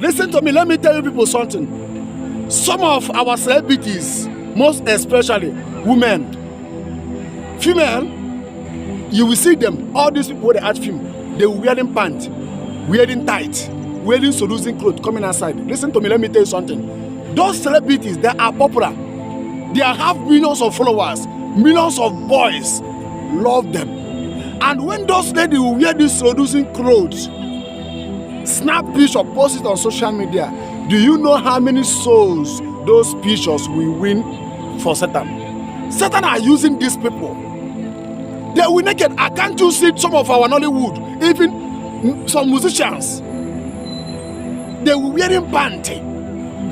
Listen to me, let me tell you people something. Some of our celebrities, most especially women, female, you will see them, all these people they act film, they wearing pants, wearing tight, wearing seducing clothes coming outside. Listen to me, let me tell you something. Those celebrities that are popular, they have millions of followers, millions of boys love them. And when those ladies will wear these seducing clothes, snap picture, post it on social media, do you know how many souls those pictures will win for Satan? Satan are using these people. They will naked. I can't you see some of our Nollywood, even some musicians, they will wearing panty,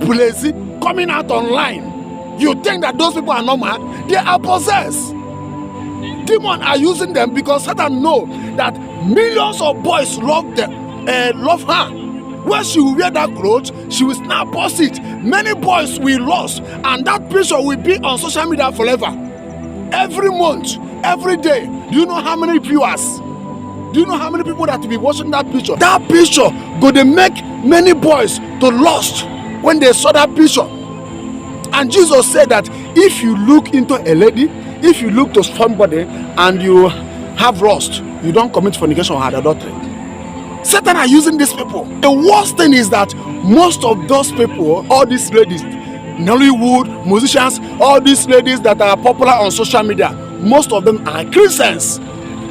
blazing, coming out online. You think that those people are normal? They are possessed. Demons are using them because Satan know that millions of boys love them, love her. When she will wear that clothes, she will snap post it. Many boys will lost, and that picture will be on social media forever. Every month, every day. Do you know how many viewers? Do you know how many people that will be watching that picture? That picture go to make many boys to lost when they saw that picture. And Jesus said that if you look into a lady, if you look to somebody and you have lust, you don't commit fornication or adultery. Satan are using these people. The worst thing is that most of those people, all these ladies, Nollywood, musicians, all these ladies that are popular on social media, most of them are Christians.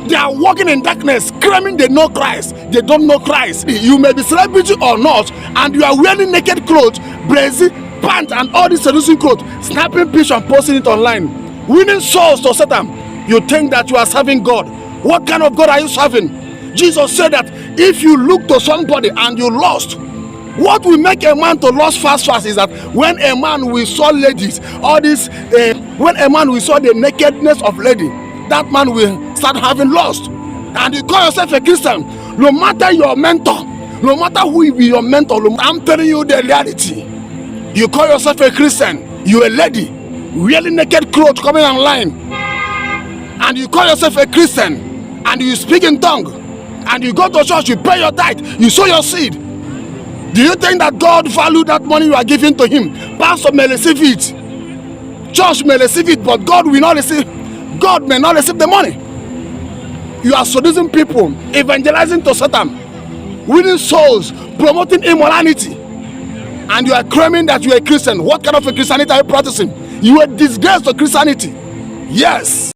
They are walking in darkness, claiming they know Christ. They don't know Christ. You may be celebrity or not, and you are wearing naked clothes, blazing pants, and all these seducing clothes, snapping pictures and posting it online, winning souls to Satan. You think that you are serving God. What kind of God are you serving? Jesus said that if you look to somebody and you lost, what will make a man to lust fast is that when a man will saw ladies, all this, when a man will saw the nakedness of lady, that man will start having lust. And you call yourself a Christian, no matter your mentor, no matter who will be your mentor, I'm telling you the reality. You call yourself a Christian, you a lady, wearing naked clothes coming online, and you call yourself a Christian, and you speak in tongue, and you go to church, you pay your tithe, you sow your seed. Do you think that God value that money you are giving to him? Pastor may receive it, church may receive it, but God will not receive. God may not receive the money. You are seducing people, evangelizing to Satan, winning souls, promoting immorality, and you are claiming that you are a Christian. What kind of a Christianity are you practicing? You are a disgrace to Christianity. Yes.